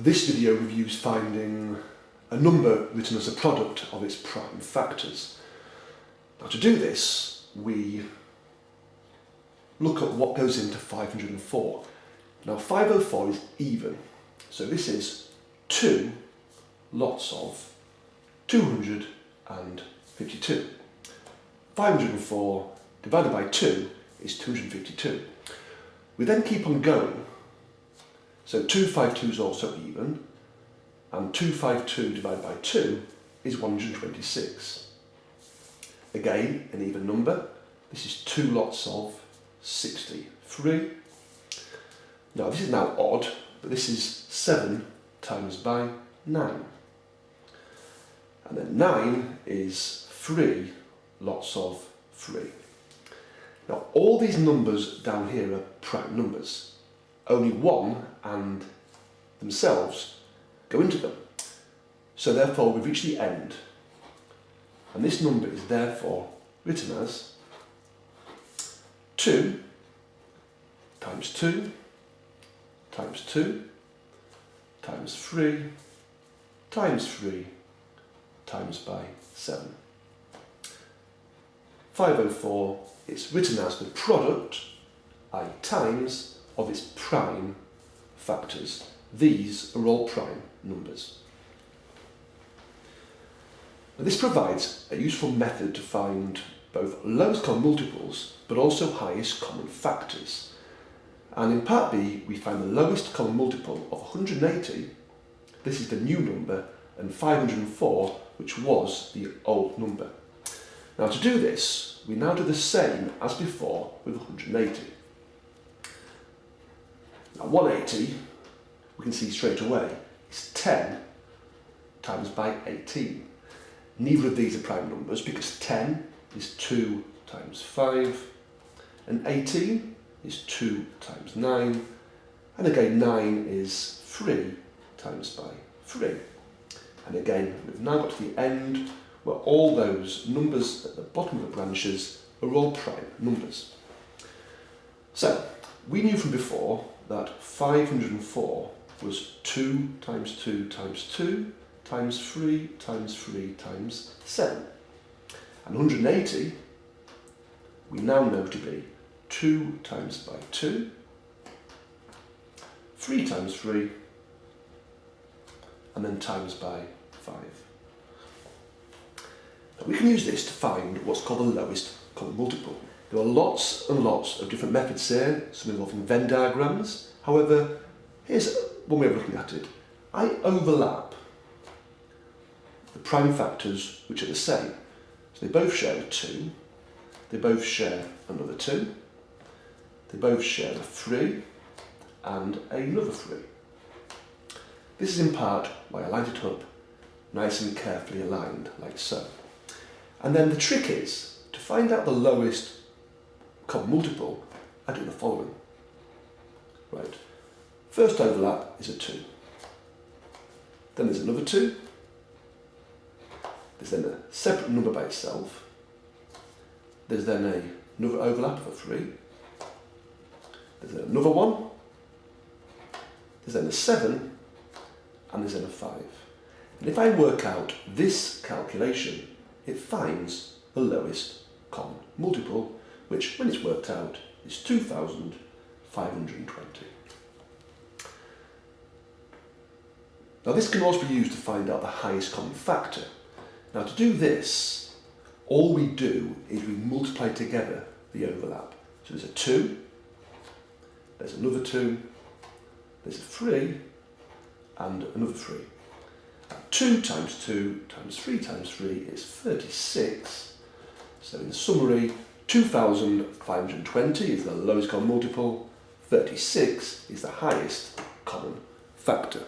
This video reviews finding a number written as a product of its prime factors. Now to do this, we look at what goes into 504. Now 504 is even, so this is 2 lots of 252. 504 divided by 2 is 252. We then keep on going. So 252 is also even, and 252 divided by 2 is 126. Again, an even number. This is 2 lots of 63. Now this is now odd, but this is 7 times by 9. And then 9 is 3 lots of 3. Now all these numbers down here are prime numbers. Only 1 and themselves go into them. So therefore we've reached the end. And this number is therefore written as 2 times 2 times 2 times 3 times 3 times by 7. 504 is written as the product, i.e. times, of its prime factors. These are all prime numbers. Now, this provides a useful method to find both lowest common multiples but also highest common factors. And in part B we find the lowest common multiple of 180, this is the new number, and 504, which was the old number. Now to do this, we now do the same as before with 180. Now 180, we can see straight away, is 10 times by 18. Neither of these are prime numbers because 10 is 2 times 5, and 18 is 2 times 9, and again 9 is 3 times by 3. And again, we've now got to the end where all those numbers at the bottom of the branches are all prime numbers. So, we knew from before that 504 was 2 times 2 times 2 times 3 times 3 times 7. And 180 we now know to be 2 times by 2, 3 times 3, and then times by 5. Now we can use this to find what's called the lowest common multiple. There are lots and lots of different methods here, some involving Venn diagrams. However, here's one way of looking at it. I overlap the prime factors which are the same. So they both share a 2, they both share another 2, they both share a 3 and another 3. This is in part why I lined it up nice and carefully aligned, like so. And then the trick is, to find out the lowest common multiple, I do the following. Right, first overlap is a 2. Then there's another 2. There's then a separate number by itself. There's then another overlap of a 3. There's then another 1. There's then a 7. And there's then a 5. And if I work out this calculation, it finds the lowest common multiple, which, when it's worked out, is 2,520. Now this can also be used to find out the highest common factor. Now to do this, all we do is we multiply together the overlap. So there's a 2, there's another 2, there's a 3, and another 3. 2 times 2 times 3 times 3 is 36. So in summary, 2,520 is the lowest common multiple, 36 is the highest common factor.